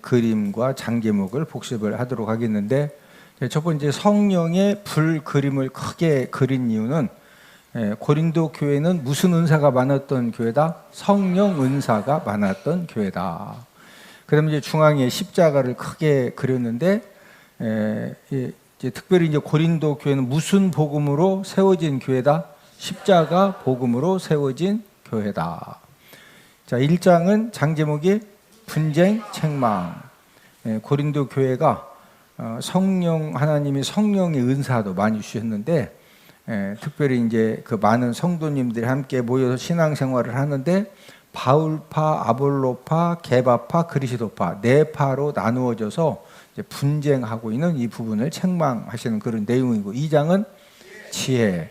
그림과 장제목을 복습을 하도록 하겠는데, 첫 번째 성령의 불 그림을 크게 그린 이유는 고린도 교회는 무슨 은사가 많았던 교회다? 성령 은사가 많았던 교회다. 그다음에 이제 중앙에 십자가를 크게 그렸는데, 이제 특별히 이제 고린도 교회는 무슨 복음으로 세워진 교회다? 십자가 복음으로 세워진 교회다. 자, 1장은 장제목이 분쟁, 책망. 고린도 교회가 하나님이 성령의 은사도 많이 주셨는데, 특별히 이제 그 많은 성도님들이 함께 모여서 신앙생활을 하는데, 바울파, 아볼로파, 게바파, 그리스도파 네 파로 나누어져서 이제 분쟁하고 있는 이 부분을 책망하시는 그런 내용이고, 2장은 지혜.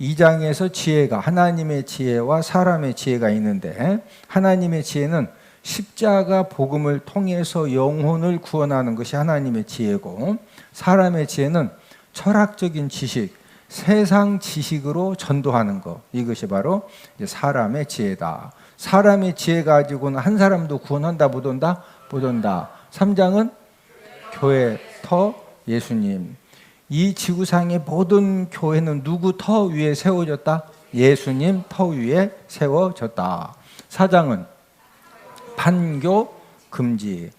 2장에서 지혜가 하나님의 지혜와 사람의 지혜가 있는데, 하나님의 지혜는 십자가 복음을 통해서 영혼을 구원하는 것이 하나님의 지혜고, 사람의 지혜는 철학적인 지식, 세상 지식으로 전도하는 것, 이것이 바로 이제 사람의 지혜다. 사람의 지혜 가지고는 한 사람도 구원한다 못 온다? 못 온다. 3장은 교회 터 예수님. 이 지구상의 모든 교회는 누구 터 위에 세워졌다? 예수님 터 위에 세워졌다. 4장은 판교 금지.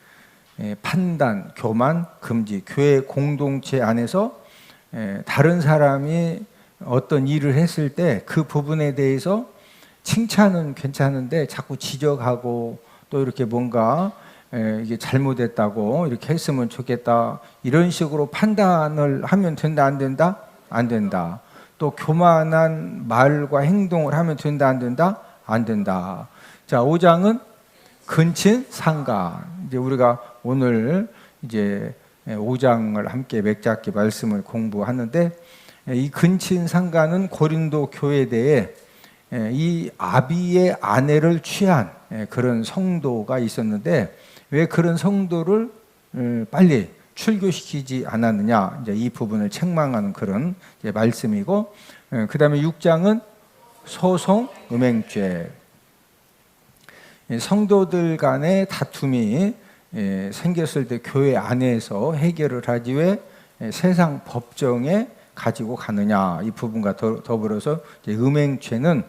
판단, 교만 금지. 교회 공동체 안에서 다른 사람이 어떤 일을 했을 때 그 부분에 대해서 칭찬은 괜찮은데 자꾸 지적하고 또 이렇게 뭔가 이게 잘못했다고 이렇게 했으면 좋겠다, 이런 식으로 판단을 하면 된다 안 된다? 안 된다. 또 교만한 말과 행동을 하면 된다 안 된다? 안 된다. 자, 5장은 근친 상간. 이제 우리가 오늘 이제 5장을 함께 맥잡기 말씀을 공부하는데, 이 근친 상간은 고린도 교회대에 이 아비의 아내를 취한 그런 성도가 있었는데, 왜 그런 성도를 빨리 출교시키지 않았느냐, 이제 이 부분을 책망하는 그런 이제 말씀이고, 그 다음에 6장은 소송 음행죄. 성도들 간의 다툼이 생겼을 때 교회 안에서 해결을 하지 왜 세상 법정에 가지고 가느냐, 이 부분과 더불어서 음행죄는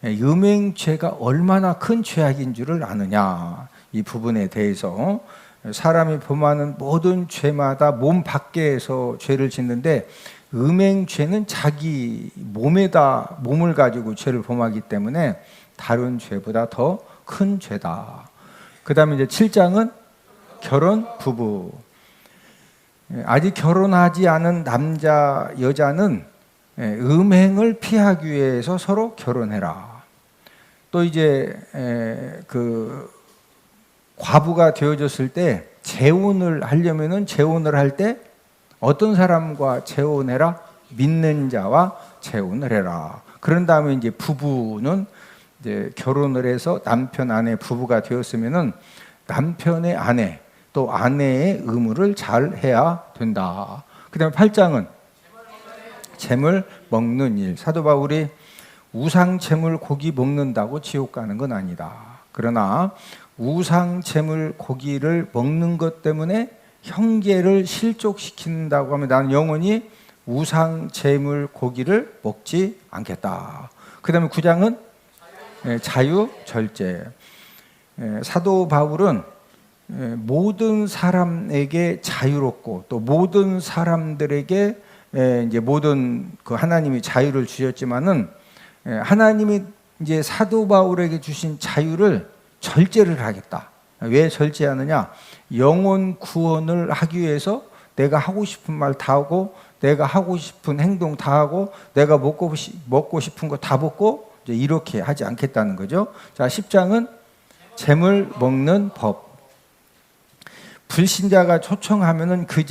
음행죄가 얼마나 큰 죄악인 줄을 아느냐, 이 부분에 대해서 사람이 범하는 모든 죄마다 몸 밖에서 죄를 짓는데, 음행죄는 자기 몸을 가지고 죄를 범하기 때문에 다른 죄보다 더 큰 죄다. 그 다음에 이제 7장은 결혼 부부. 아직 결혼하지 않은 남자 여자는 음행을 피하기 위해서 서로 결혼해라. 또 이제 그 과부가 되어졌을 때 재혼을 하려면은 재혼을 할 때 어떤 사람과 재혼해라? 믿는 자와 재혼을 해라. 그런 다음에 이제 부부는 이제 결혼을 해서 남편 아내 부부가 되었으면은 남편의 아내 또 아내의 의무를 잘 해야 된다. 그다음에 8장은 재물 먹는 일. 사도 바울이 우상 재물 고기 먹는다고 지옥 가는 건 아니다. 그러나 우상 재물 고기를 먹는 것 때문에 형제를 실족시킨다고 하면 나는 영원히 우상 재물 고기를 먹지 않겠다. 그 다음에 9장은 자유 절제. 사도 바울은 모든 사람에게 자유롭고 또 모든 사람들에게 이제 모든 그 하나님이 자유를 주셨지만은, 하나님이 이제 사도 바울에게 주신 자유를 절제를 하겠다. 왜 절제하느냐? 영혼 구원을 하기 위해서 내가 하고 싶은 말 다 하고, 내가 하고 싶은 행동 다 하고, 내가 먹고 싶은 거 다 먹고, 이제 이렇게 하지 않겠다는 거죠. 자, 10장은 재물 먹는 법. 불신자가 초청하면은 그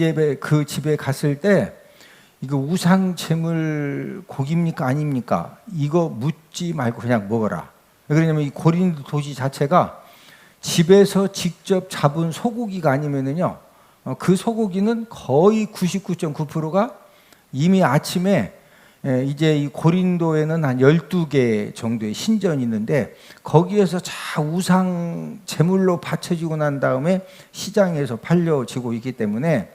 집에 갔을 때 이거 우상 재물 고기입니까 아닙니까? 이거 묻지 말고 그냥 먹어라. 왜 그러냐면 이 고린도 도시 자체가 집에서 직접 잡은 소고기가 아니면은요, 그 소고기는 거의 99.9%가 이미 아침에 이제 이 고린도에는 한 12개 정도의 신전이 있는데 거기에서 자 우상 제물로 바쳐지고 난 다음에 시장에서 팔려지고 있기 때문에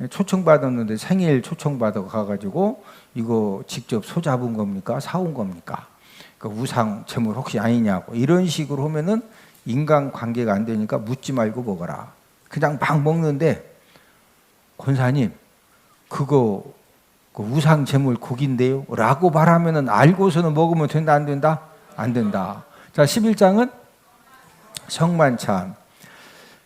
초청받았는데 생일 초청받아 가가지고 이거 직접 소잡은 겁니까? 사온 겁니까? 그러니까 우상 제물 혹시 아니냐고 이런 식으로 하면은 인간관계가 안 되니까 묻지 말고 먹어라. 그냥 막 먹는데 권사님 그거 그 우상 제물 고기인데요 라고 말하면은 알고서는 먹으면 된다 안 된다? 안 된다. 자 11장은 성만찬.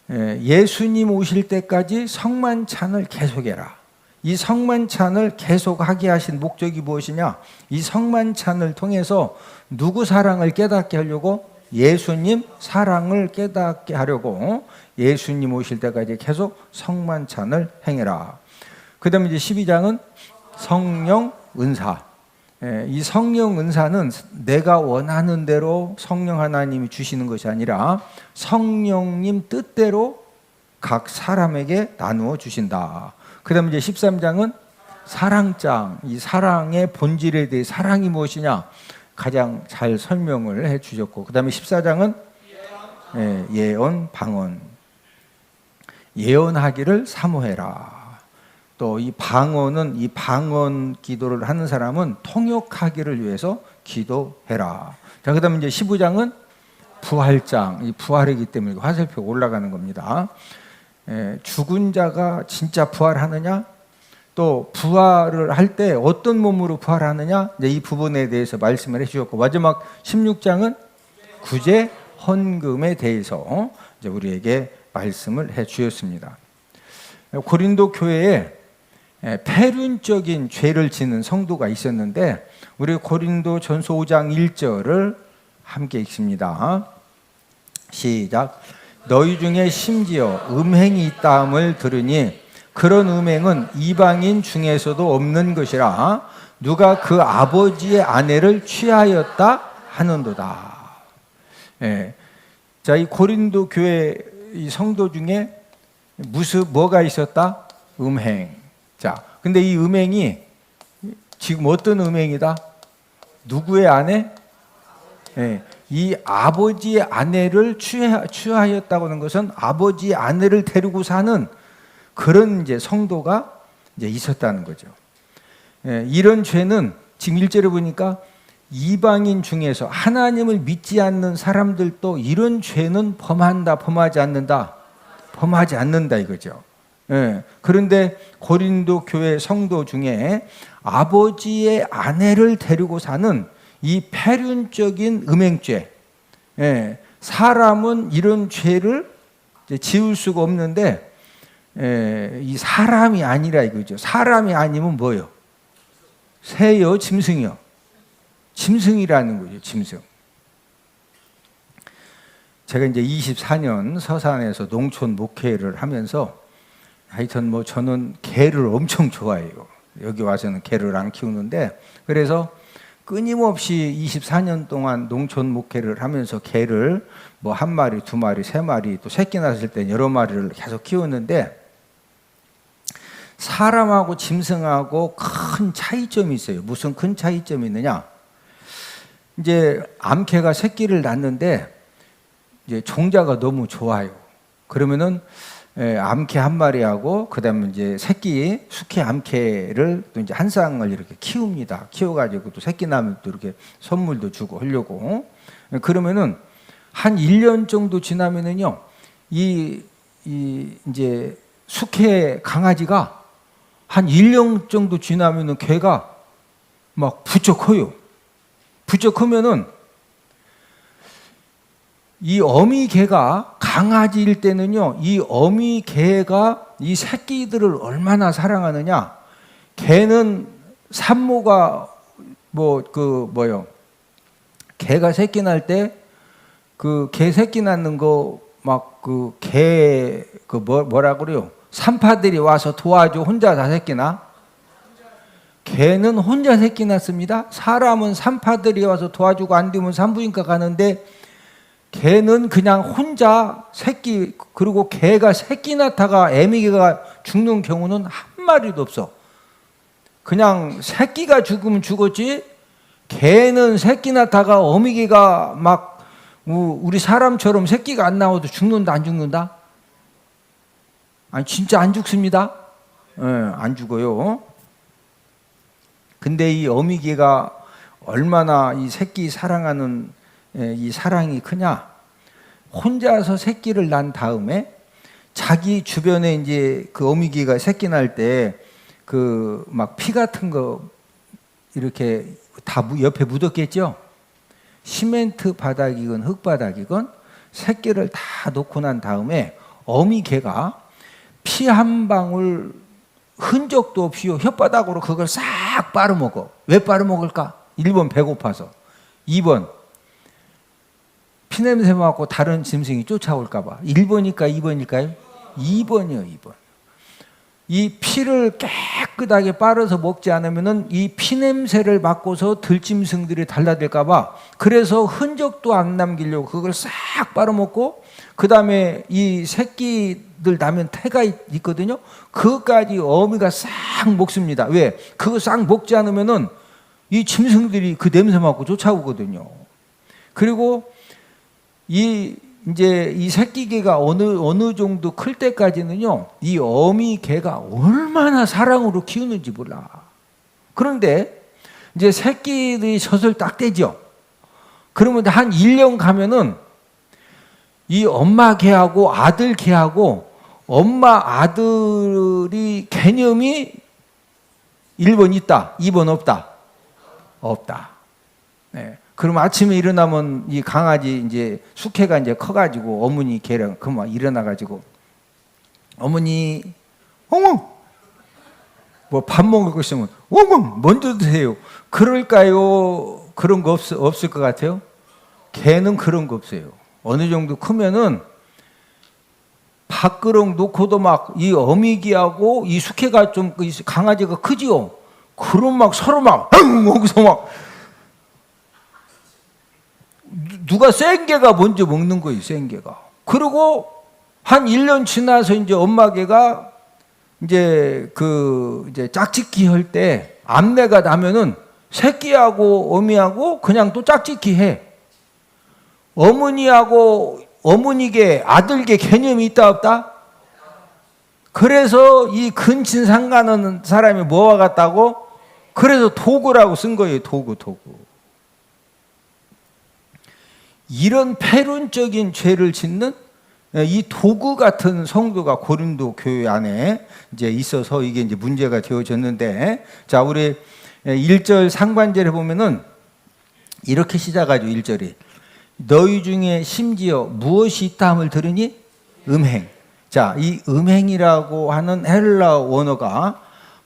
예수님 오실 때까지 성만찬을 계속해라. 이 성만찬을 계속하게 하신 목적이 무엇이냐? 이 성만찬을 통해서 누구 사랑을 깨닫게 하려고? 예수님 사랑을 깨닫게 하려고 예수님 오실 때까지 계속 성만찬을 행해라. 그 다음에 이제 12장은 성령 은사. 이 성령 은사는 내가 원하는 대로 성령 하나님이 주시는 것이 아니라 성령님 뜻대로 각 사람에게 나누어 주신다. 그 다음에 이제 13장은 사랑장. 이 사랑의 본질에 대해 사랑이 무엇이냐 가장 잘 설명을 해 주셨고, 그 다음에 14장은 예언, 방언. 예언하기를 사모해라. 또 이 방언은 이 방언 기도를 하는 사람은 통역하기를 위해서 기도해라. 자, 그다음에 이제 15장은 부활장. 이 부활이기 때문에 화살표 올라가는 겁니다. 죽은 자가 진짜 부활하느냐? 또 부활을 할 때 어떤 몸으로 부활하느냐? 이제 이 부분에 대해서 말씀을 해 주셨고, 마지막 16장은 구제 헌금에 대해서 이제 우리에게 말씀을 해 주셨습니다. 고린도 교회에 폐륜적인 죄를 지는 성도가 있었는데 우리 고린도 전서 5장 1절을 함께 읽습니다. 시작. 너희 중에 심지어 음행이 있다함을 들으니 그런 음행은 이방인 중에서도 없는 것이라 누가 그 아버지의 아내를 취하였다 하는도다. 자, 이 고린도 교회 이 성도 중에 뭐가 있었다? 음행. 자, 근데 이 음행이 지금 어떤 음행이다? 누구의 아내? 이 아버지의 아내를 취하였다고 하는 것은 아버지의 아내를 데리고 사는 그런 이제 성도가 이제 있었다는 거죠. 이런 죄는 지금 1절에 보니까 이방인 중에서 하나님을 믿지 않는 사람들도 이런 죄는 범한다, 범하지 않는다? 범하지 않는다 이거죠. 그런데 고린도 교회 성도 중에 아버지의 아내를 데리고 사는 이 폐륜적인 음행죄, 사람은 이런 죄를 지을 수가 없는데 이 사람이 아니라 이거죠. 사람이 아니면 뭐요? 새요, 짐승이요? 짐승이라는 거죠. 짐승. 제가 이제 24년 서산에서 농촌 목회를 하면서 하여튼 뭐 저는 개를 엄청 좋아해요. 여기 와서는 개를 안 키우는데 그래서 끊임없이 24년 동안 농촌 목회를 하면서 개를 뭐 한 마리, 두 마리, 세 마리 또 새끼 낳았을 때 여러 마리를 계속 키우는데 사람하고 짐승하고 큰 차이점이 있어요. 무슨 큰 차이점이 있느냐? 이제 암캐가 새끼를 낳는데 이제 종자가 너무 좋아요. 그러면은 암캐 한 마리하고 그다음에 이제 새끼 숙회 암캐를 또 이제 한 쌍을 이렇게 키웁니다. 키워가지고 또 새끼 낳으면 또 이렇게 선물도 주고 하려고. 그러면은 한 1년 정도 지나면은요, 이 이제 숙회 강아지가 한 1년 정도 지나면은 개가 막 부쩍 커요. 부쩍 크면은 이 어미 개가 강아지일 때는요, 이 어미 개가 이 새끼들을 얼마나 사랑하느냐. 개는 산모가 개가 새끼 날 때 그 개 새끼 낳는 거 막 뭐라 그래요? 산파들이 와서 도와줘. 혼자 다 새끼 낳아? 개는 혼자 새끼 낳습니다. 사람은 산파들이 와서 도와주고 안 되면 산부인과 가는데 개는 그냥 혼자 새끼, 그리고 개가 새끼 낳다가 애미개가 죽는 경우는 한 마리도 없어. 그냥 새끼가 죽으면 죽었지, 개는 새끼 낳다가 어미개가 막 우리 사람처럼 새끼가 안 나와도 죽는다 안 죽는다? 아니 진짜 안 죽습니다. 안 죽어요. 근데 이 어미개가 얼마나 이 새끼 사랑하는 이 사랑이 크냐? 혼자서 새끼를 낳은 다음에 자기 주변에 이제 그 어미개가 새끼 낳을 때 그 막 피 같은 거 이렇게 다 옆에 묻었겠죠? 시멘트 바닥이건 흙바닥이건 새끼를 다 놓고 난 다음에 어미개가 피 한 방울 흔적도 없이 혓바닥으로 그걸 싹 빨아먹어. 왜 빨아먹을까? 1번 배고파서, 2번 피냄새 맡고 다른 짐승이 쫓아올까 봐. 1번일까 2번일까요? 2번이요. 2번. 이 피를 깨끗하게 빨아서 먹지 않으면은 이 피냄새를 맡고서 들짐승들이 달라들까 봐, 그래서 흔적도 안 남기려고 그걸 싹 빨아먹고, 그 다음에 이 새끼들 나면 태가 있거든요. 그것까지 어미가 싹 먹습니다. 왜? 그거 싹 먹지 않으면은 이 짐승들이 그 냄새 맡고 쫓아오거든요. 그리고 이제 이 새끼 개가 어느 정도 클 때까지는요, 이 어미 개가 얼마나 사랑으로 키우는지 몰라. 그런데 이제 새끼들이 젖을 딱 떼죠. 그러면 한 1년 가면은 이 엄마 개하고 아들 개하고 엄마 아들이 개념이 1번 있다, 2번 없다. 없다. 네. 그럼 아침에 일어나면 이 강아지 이제 숙회가 이제 커가지고 어머니 개랑 그만 일어나가지고 어머니 엉엉 뭐 밥 먹을 거 있으면 엉엉 먼저 드세요. 그럴까요? 그런 거 없을 것 같아요. 개는 그런 거 없어요. 어느 정도 크면은 밥그릇 놓고도 막 이 어미기하고 이 숙회가 좀 강아지가 크지요. 그럼 막 서로 막 거기서 막 누가 센 개가 먼저 먹는 거예요. 센 개가. 그리고 한 1년 지나서 이제 엄마 개가 이제 이제 짝짓기 할 때 암내가 나면은 새끼하고 어미하고 그냥 또 짝짓기 해. 어머니하고 어머니게 아들게 개념이 있다 없다? 그래서 이 근친 상가는 사람이 뭐와 같다고? 그래서 도구라고 쓴 거예요. 도구. 이런 패륜적인 죄를 짓는 이 도구 같은 성도가 고린도 교회 안에 이제 있어서 이게 이제 문제가 되어졌는데, 자, 우리 1절 상반절에 보면은 이렇게 시작하죠. 1절이 너희 중에 심지어 무엇이 있다 함을 들으니 음행. 자, 이 음행이라고 하는 헬라어 원어가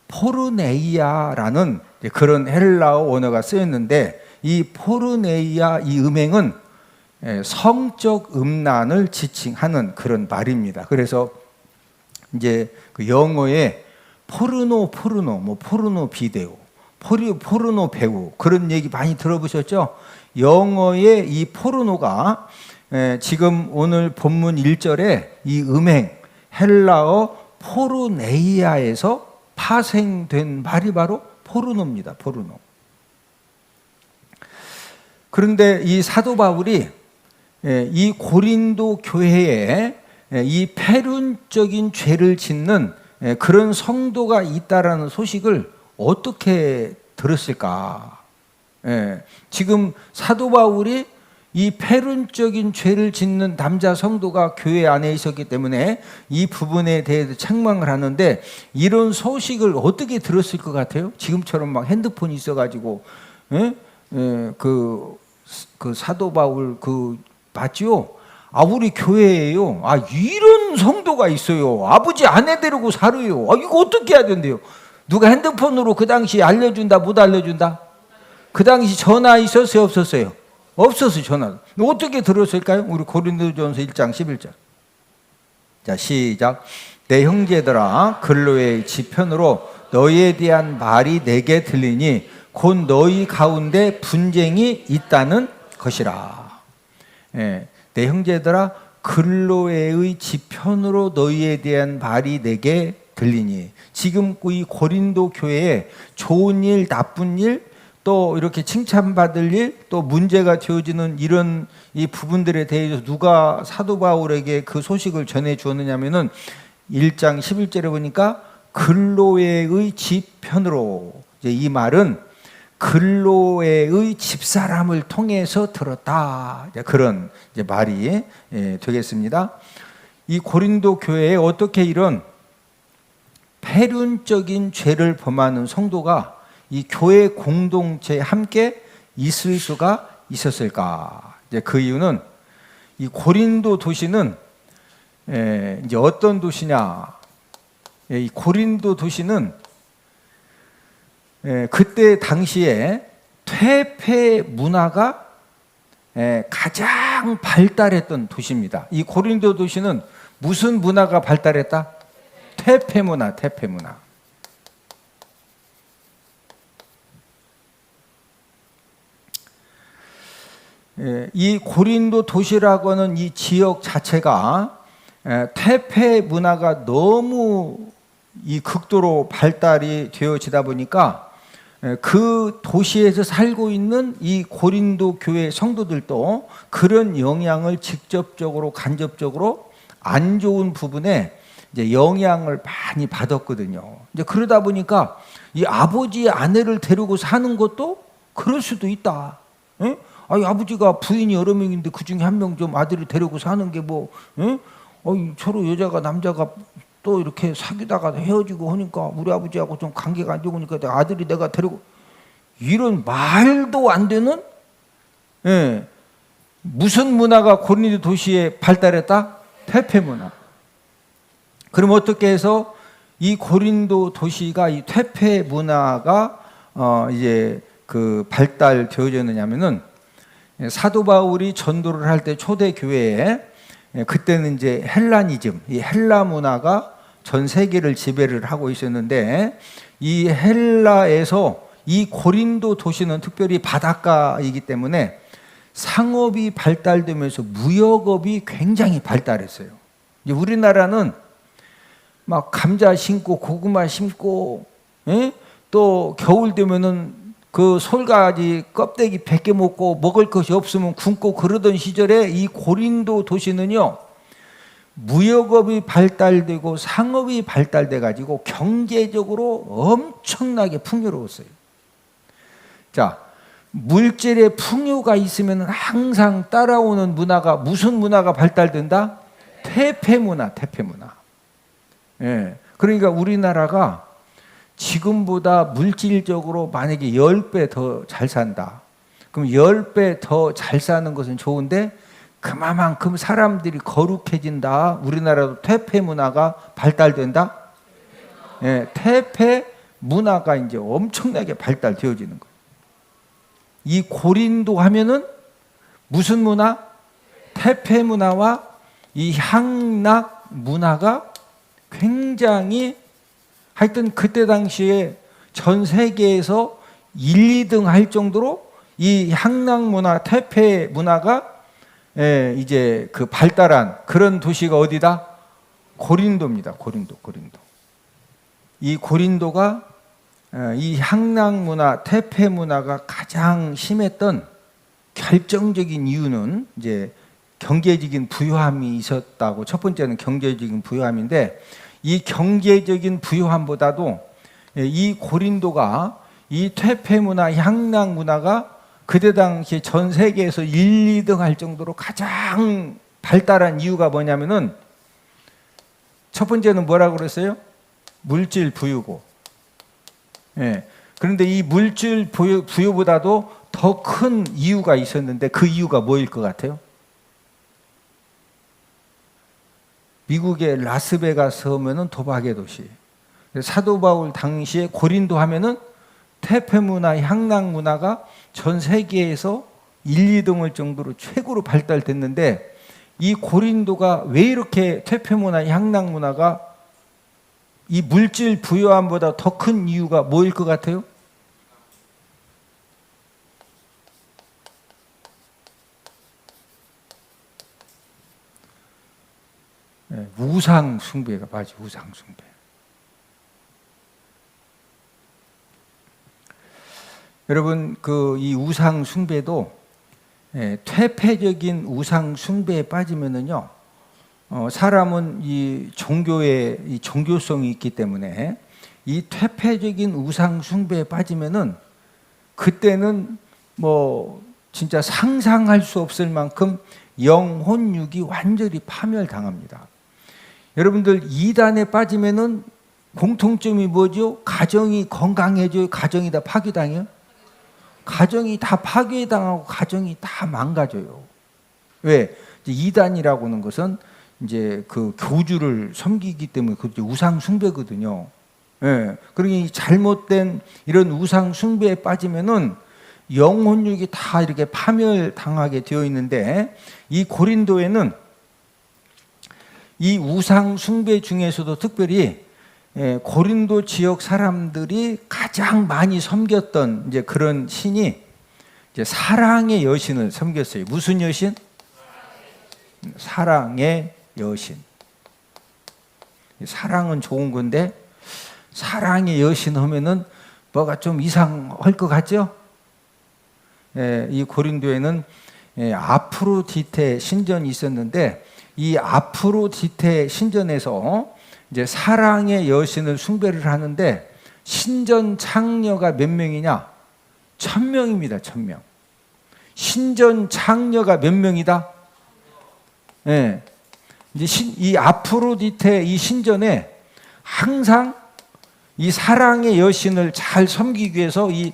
포르네이아라는 그런 헬라어 원어가 쓰였는데, 이 포르네이아 이 음행은 성적 음란을 지칭하는 그런 말입니다. 그래서 이제 그 영어에 포르노, 뭐 포르노 비데오, 포르노 배우 그런 얘기 많이 들어보셨죠? 영어의 이 포르노가 지금 오늘 본문 1절에 이 음행 헬라어 포르네이아에서 파생된 말이 바로 포르노입니다. 포르노. 그런데 이 사도 바울이 이 고린도 교회에 이 패륜적인 죄를 짓는 그런 성도가 있다라는 소식을 어떻게 들었을까? 지금 사도 바울이 이 패륜적인 죄를 짓는 남자 성도가 교회 안에 있었기 때문에 이 부분에 대해서 책망을 하는데, 이런 소식을 어떻게 들었을 것 같아요? 지금처럼 막 핸드폰이 있어가지고 그 사도 바울 봤지요? 우리 교회에요. 이런 성도가 있어요. 아버지 아내 데리고 살아요. 이거 어떻게 해야 된대요? 누가 핸드폰으로 그 당시 알려준다, 못 알려준다? 그 당시 전화 있었어요, 없었어요? 없었어요, 전화. 어떻게 들었을까요? 우리 고린도전서 1장 11절. 자, 시작. 내 형제들아, 근로의 지편으로 너희에 대한 말이 내게 들리니 곧 너희 가운데 분쟁이 있다는 것이라. 내 형제들아, 근로의 지편으로 너희에 대한 말이 내게 들리니. 지금 이 고린도 교회에 좋은 일, 나쁜 일, 또 이렇게 칭찬받을 일, 또 문제가 되어지는 이런 이 부분들에 대해서 누가 사도 바울에게 그 소식을 전해 주었느냐면은 1장 11절에 보니까 글로에의 집편으로, 이제 이 말은 글로에의 집사람을 통해서 들었다. 이제 그런 이제 말이 되겠습니다. 이 고린도 교회에 어떻게 이런 폐륜적인 죄를 범하는 성도가 이 교회 공동체에 함께 있을 수가 있었을까? 이제 그 이유는 이 고린도 도시는 이제 어떤 도시냐? 이 고린도 도시는 그때 당시에 퇴폐 문화가 가장 발달했던 도시입니다. 이 고린도 도시는 무슨 문화가 발달했다? 퇴폐 문화, 퇴폐 문화. 이 고린도 도시라고 하는 이 지역 자체가 퇴폐 문화가 너무 이 극도로 발달이 되어지다 보니까 그 도시에서 살고 있는 이 고린도 교회 성도들도 그런 영향을 직접적으로 간접적으로 안 좋은 부분에 이제 영향을 많이 받았거든요. 이제 그러다 보니까 이 아버지 아내를 데리고 사는 것도 그럴 수도 있다. 예? 아니, 아버지가 부인이 여러 명인데 그 중에 한 명 좀 아들을 데리고 사는 게 뭐, 예? 서로 여자가 남자가 또 이렇게 사귀다가 헤어지고 하니까 우리 아버지하고 좀 관계가 안 좋으니까 아들이 내가 데리고, 이런 말도 안 되는 무슨 문화가 고린도 도시에 발달했다? 퇴폐 문화. 그럼 어떻게 해서 이 고린도 도시가 이 퇴폐 문화가 이제 그 발달되어졌느냐면은 사도 바울이 전도를 할 때 초대 교회에 그때는 이제 헬라니즘, 이 헬라 문화가 전 세계를 지배를 하고 있었는데 이 헬라에서 이 고린도 도시는 특별히 바닷가이기 때문에 상업이 발달되면서 무역업이 굉장히 발달했어요. 이제 우리나라는 막 감자 심고 고구마 심고 또 겨울 되면은 그 솔가지 껍데기 벗겨 먹고 먹을 것이 없으면 굶고 그러던 시절에 이 고린도 도시는요, 무역업이 발달되고 상업이 발달돼 가지고 경제적으로 엄청나게 풍요로웠어요. 자, 물질의 풍요가 있으면 항상 따라오는 문화가 무슨 문화가 발달된다? 퇴폐 문화, 퇴폐 문화. 그러니까 우리나라가 지금보다 물질적으로 만약에 10배 더 잘 산다. 그럼 10배 더 잘 사는 것은 좋은데 그만큼 사람들이 거룩해진다. 우리나라도 퇴폐 문화가 발달된다. 퇴폐 문화가 이제 엄청나게 발달되어지는 거예요. 이 고린도 하면은 무슨 문화? 퇴폐 문화와 이 향락 문화가 굉장히, 하여튼 그때 당시에 전 세계에서 1, 2등 할 정도로 이 향락 문화, 퇴폐 문화가 이제 그 발달한 그런 도시가 어디다? 고린도입니다. 고린도. 이 고린도가 이 향락 문화, 퇴폐 문화가 가장 심했던 결정적인 이유는 이제 경제적인 부유함이 있었다고. 첫 번째는 경제적인 부유함인데 이 경제적인 부유함보다도 이 고린도가 이 퇴폐 문화, 향락 문화가 그때 당시 전 세계에서 1, 2등 할 정도로 가장 발달한 이유가 뭐냐면은 첫 번째는 뭐라고 그랬어요? 물질 부유고. 그런데 이 물질 부유보다도 더 큰 이유가 있었는데 그 이유가 뭐일 것 같아요? 미국의 라스베가스 하면은 도박의 도시. 사도 바울 당시에 고린도 하면은 퇴폐 문화, 향락 문화가 전 세계에서 1, 2등을 정도로 최고로 발달됐는데 이 고린도가 왜 이렇게 퇴폐 문화, 향락 문화가 이 물질 부유함보다 더 큰 이유가 뭐일 것 같아요? 우상 숭배가 맞지. 우상 숭배. 여러분 그 이 우상 숭배도 퇴폐적인 우상 숭배에 빠지면은요, 사람은 이 종교의 이 종교성이 있기 때문에 이 퇴폐적인 우상 숭배에 빠지면은 그때는 뭐 진짜 상상할 수 없을 만큼 영혼육이 완전히 파멸당합니다. 여러분들 이단에 빠지면은 공통점이 뭐죠? 가정이 건강해져요? 가정이 다 파괴당해요? 가정이 다 파괴당하고 가정이 다 망가져요. 왜? 이단이라고 하는 것은 이제 그 교주를 섬기기 때문에 그게 우상 숭배거든요. 예. 그러니 잘못된 이런 우상 숭배에 빠지면은 영혼육이 다 이렇게 파멸당하게 되어 있는데, 이 고린도에는 이 우상 숭배 중에서도 특별히 고린도 지역 사람들이 가장 많이 섬겼던 이제 그런 신이 이제 사랑의 여신을 섬겼어요. 무슨 여신? 사랑의 여신. 사랑은 좋은 건데 사랑의 여신 하면은 뭐가 좀 이상할 것 같죠? 이 고린도에는 아프로디테 신전이 있었는데, 이 아프로디테 신전에서 이제 사랑의 여신을 숭배를 하는데 신전 창녀가 몇 명이냐? 1000명입니다. 1000명. 신전 창녀가 몇 명이다? 예. 이제 이 아프로디테 이 신전에 항상 이 사랑의 여신을 잘 섬기기 위해서 이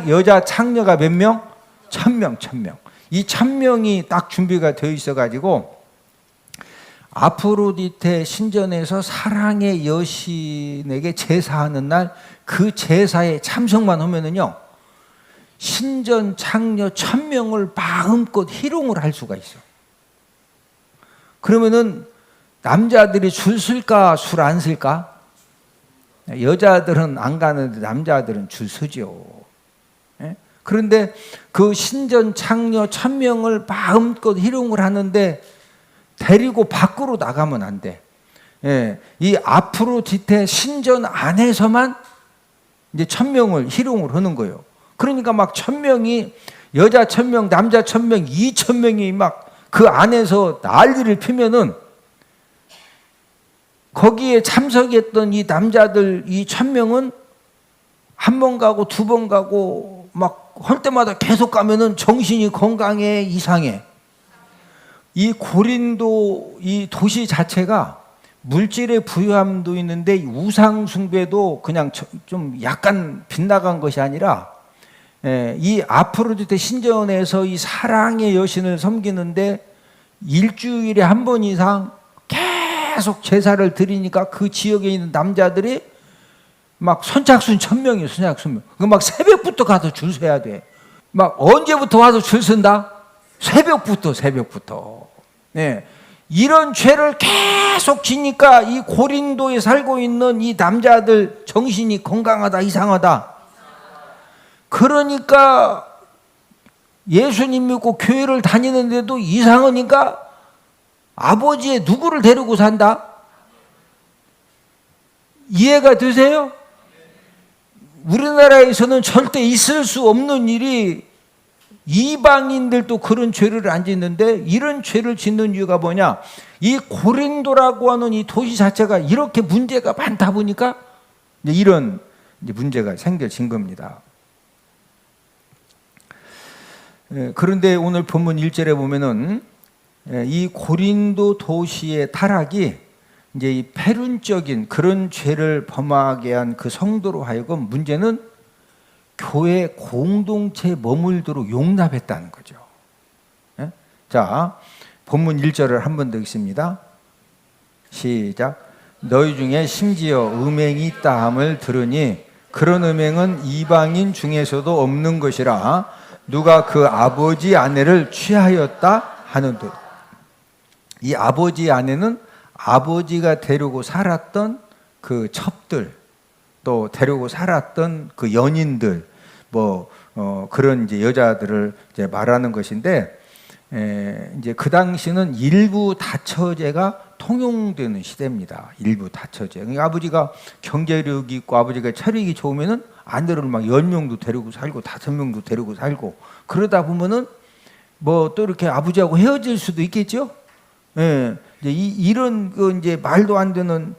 여자 창녀가 몇 명? 1000명, 1000명. 이 1000명이 딱 준비가 되어 있어가지고 아프로디테 신전에서 사랑의 여신에게 제사하는 날 그 제사에 참석만 하면은요, 신전 창녀 1000명을 마음껏 희롱을 할 수가 있어. 그러면은 남자들이 줄 쓸까, 줄 안 쓸까? 여자들은 안 가는데 남자들은 줄 서죠. 그런데 그 신전 창녀 1000명을 마음껏 희롱을 하는데 데리고 밖으로 나가면 안 돼. 이 아프로디테 신전 안에서만 이제 1000명을 희롱을 하는 거예요. 그러니까 막 1000명이 여자 1000명, 남자 1000명, 2000명이 막 그 안에서 난리를 피면은 거기에 참석했던 이 남자들 이 1000명은 한 번 가고 두 번 가고 막 할 때마다 계속 가면은 정신이 건강해, 이상해. 이 고린도 이 도시 자체가 물질의 부유함도 있는데 우상 숭배도 그냥 좀 약간 빗나간 것이 아니라, 이 아프로디테 신전에서 이 사랑의 여신을 섬기는데 일주일에 한 번 이상 계속 제사를 드리니까 그 지역에 있는 남자들이 막 선착순 1000명이에요. 선착순. 막 새벽부터 가서 줄 서야 돼. 막 언제부터 와서 줄 선다? 새벽부터. 네. 이런 죄를 계속 지니까 이 고린도에 살고 있는 이 남자들 정신이 건강하다, 이상하다. 그러니까 예수님 믿고 교회를 다니는데도 이상하니까 아버지의 누구를 데리고 산다? 이해가 되세요? 우리나라에서는 절대 있을 수 없는 일이 이방인들도 그런 죄를 안 짓는데, 이런 죄를 짓는 이유가 뭐냐? 이 고린도라고 하는 이 도시 자체가 이렇게 문제가 많다 보니까 이런 문제가 생겨진 겁니다. 그런데 오늘 본문 1절에 보면은 이 고린도 도시의 타락이 이제 이 폐륜적인 그런 죄를 범하게 한 그 성도로 하여금 문제는 교회 공동체에 머물도록 용납했다는 거죠. 자, 본문 1절을 한 번 더 읽습니다. 시작. 너희 중에 심지어 음행이 있다 함을 들으니 그런 음행은 이방인 중에서도 없는 것이라 누가 그 아버지 아내를 취하였다 하는듯. 이 아버지 아내는 아버지가 데리고 살았던 그 첩들, 또 데리고 살았던 그 연인들, 그런 이제 여자들을 이제 말하는 것인데, 이제 그 당시는 일부 다처제가 통용되는 시대입니다. 일부 다처제. 그러니까 아버지가 경제력이 있고 아버지가 체력이 좋으면은 아내를 막 10명도 데리고 살고 5명도 데리고 살고 그러다 보면은 뭐 또 이렇게 아버지하고 헤어질 수도 있겠죠. 예, 이런 그 이제 말도 안 되는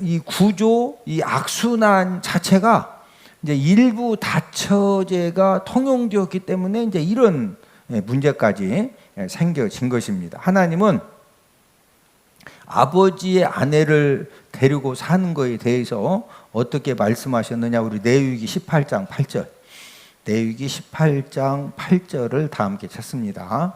이 구조, 이 악순환 자체가 이제 일부 다처제가 통용되었기 때문에 이제 이런 문제까지 생겨진 것입니다. 하나님은 아버지의 아내를 데리고 사는 것에 대해서 어떻게 말씀하셨느냐? 우리 레위기 18장 8절. 레위기 18장 8절을 다 함께 찾습니다.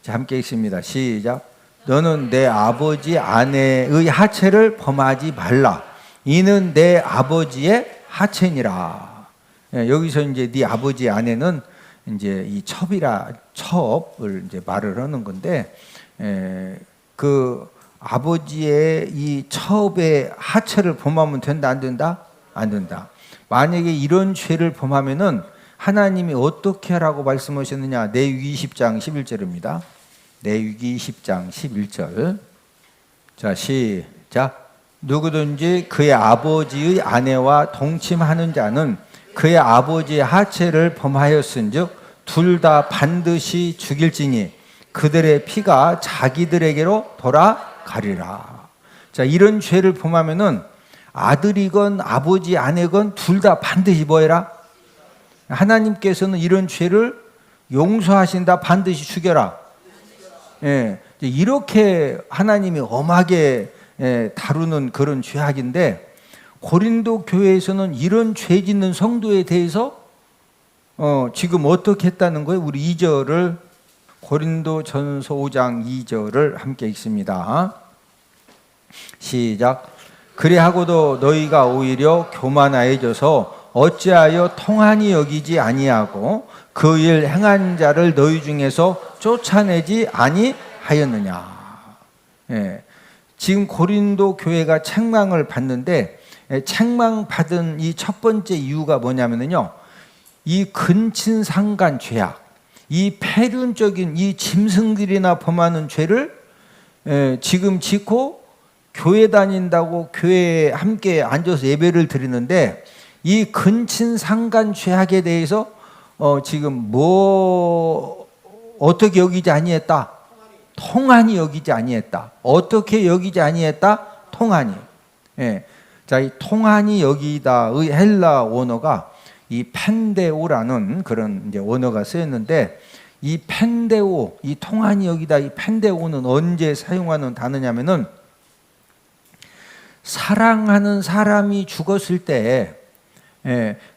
자, 함께 읽습니다. 시작. 너는 내 아버지 아내의 하체를 범하지 말라. 이는 내 아버지의 하체니라. 여기서 이제 네 아버지 아내는 이제 이 첩을 이제 말을 하는 건데, 그 아버지의 이 첩의 하체를 범하면 된다, 안 된다? 안 된다. 만약에 이런 죄를 범하면은 하나님이 어떻게 하라고 말씀하셨느냐? 레위기 20장 11절입니다. 레위기 10장 11절. 자, 시작. 누구든지 그의 아버지의 아내와 동침하는 자는 그의 아버지의 하체를 범하였은즉 둘 다 반드시 죽일지니 그들의 피가 자기들에게로 돌아가리라. 자, 이런 죄를 범하면은 아들이건 아버지 아내건 둘 다 반드시 뭐해라? 하나님께서는 이런 죄를 용서하신다. 반드시 죽여라. 예, 이렇게 하나님이 엄하게 다루는 그런 죄악인데, 고린도 교회에서는 이런 죄 짓는 성도에 대해서 지금 어떻게 했다는 거예요? 우리 2절을 고린도 전서 5장 2절을 함께 읽습니다. 시작. 그래하고도 너희가 오히려 교만하여져서 어찌하여 통한이 여기지 아니하고 그 일 행한 자를 너희 중에서 쫓아내지 아니하였느냐. 예. 지금 고린도 교회가 책망을 받는데, 책망받은 이 첫 번째 이유가 뭐냐면요, 이 근친상간 죄악, 이 폐륜적인 이 짐승들이나 범하는 죄를 지금 짓고 교회 다닌다고 교회에 함께 앉아서 예배를 드리는데, 이 근친상간 죄악에 대해서 지금 뭐 어떻게 여기지 아니했다? 통한이 여기지 아니했다. 어떻게 여기지 아니했다? 통한이. 예. 자, 이 통한이 여기다의 헬라 원어가 이 펜데오라는 그런 이제 원어가 쓰였는데, 이 펜데오, 이 통한이 여기다, 이 펜데오는 언제 사용하는 단어냐면은 사랑하는 사람이 죽었을 때,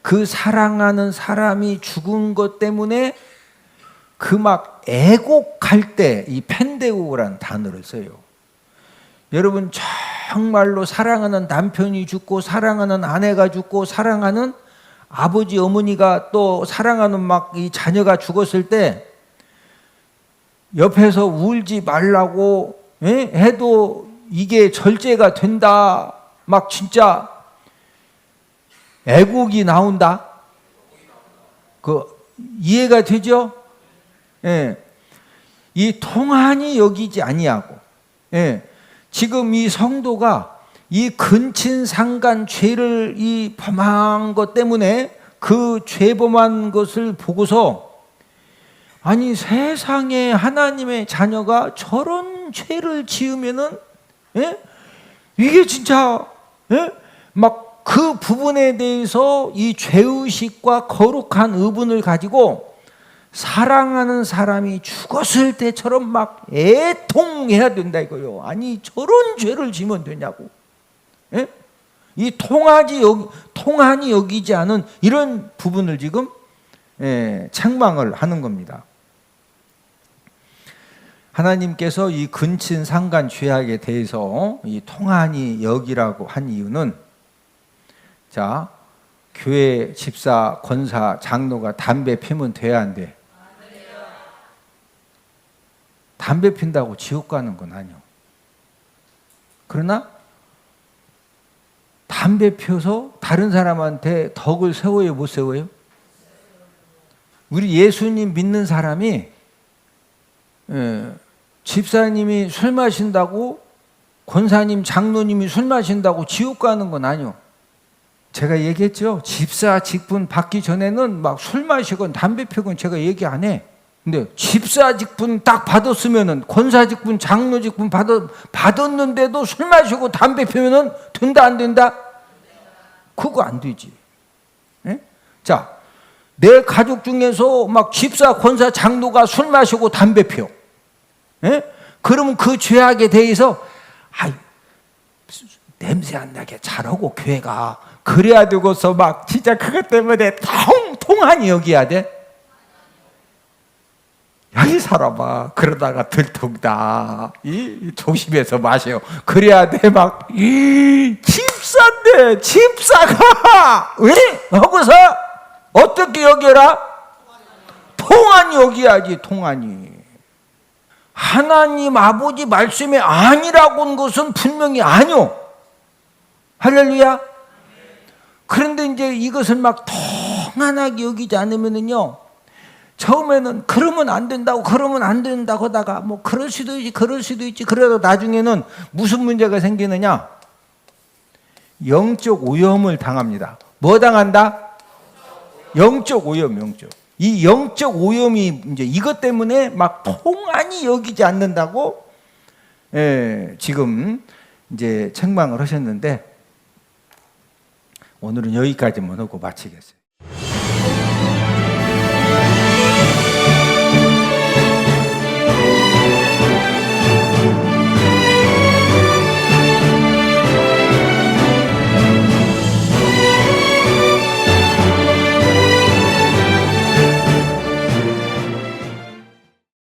그 사랑하는 사람이 죽은 것 때문에 그 막 애곡할 때 이 펜데오라는 단어를 써요. 여러분, 정말로 사랑하는 남편이 죽고 사랑하는 아내가 죽고 사랑하는 아버지 어머니가 또 사랑하는 막 이 자녀가 죽었을 때 옆에서 울지 말라고 해도 이게 절제가 된다. 막 진짜 애곡이 나온다. 그 이해가 되죠? 예. 이 통한이 여기지 아니하고, 예. 지금 이 성도가 이 근친상간 죄를 이 범한 것 때문에 그 죄 범한 것을 보고서, 아니 세상에 하나님의 자녀가 저런 죄를 지으면은, 예? 이게 진짜, 예? 막 그 부분에 대해서 이 죄의식과 거룩한 의분을 가지고 사랑하는 사람이 죽었을 때처럼 막 애통해야 된다 이거요. 아니 저런 죄를 지면 되냐고. 예? 이 통한이 여기지 않은 이런 부분을 지금 책망을 하는 겁니다. 하나님께서 이 근친상간 죄악에 대해서 이 통한이 여기라고 한 이유는, 자, 교회 집사, 권사, 장로가 담배 피면 돼야 안 돼? 담배 핀다고 지옥 가는 건 아니요. 그러나 담배 피워서 다른 사람한테 덕을 세워요, 못 세워요? 우리 예수님 믿는 사람이 집사님이 술 마신다고, 권사님, 장로님이 술 마신다고 지옥 가는 건 아니요. 제가 얘기했죠. 집사 직분 받기 전에는 막 술 마시건 담배 피우건 제가 얘기 안 해. 근데 집사 직분 딱 받았으면은 권사 직분, 장로 직분 받았는데도 술 마시고 담배 피우면은 된다 안 된다? 그거 안 되지. 예? 자, 내 가족 중에서 막 집사, 권사, 장로가 술 마시고 담배 피워. 예? 그러면 그 죄악에 대해서 냄새 안 나게 잘하고 교회가 그래야 되고서 막 진짜 그것 때문에 통하니 여기야 돼. 야, 이 사람아, 그러다가 들통다. 조심해서 마셔요. 그래야 돼, 막, 집사인데, 집사가, 왜? 하고서, 어떻게 여겨라? 통하니 여기야지, 통하니. 하나님 아버지 말씀이 아니라고 한 것은 분명히 아니오. 할렐루야. 그런데 이제 이것을 막 통한하게 여기지 않으면은요, 처음에는 그러면 안 된다고 하다가 뭐 그럴 수도 있지. 그래도 나중에는 무슨 문제가 생기느냐? 영적 오염을 당합니다. 뭐 당한다? 영적 오염. 이 영적 오염이 이제 이것 때문에 막 통한이 여기지 않는다고 지금 이제 책망을 하셨는데 오늘은 여기까지만 하고 마치겠어요.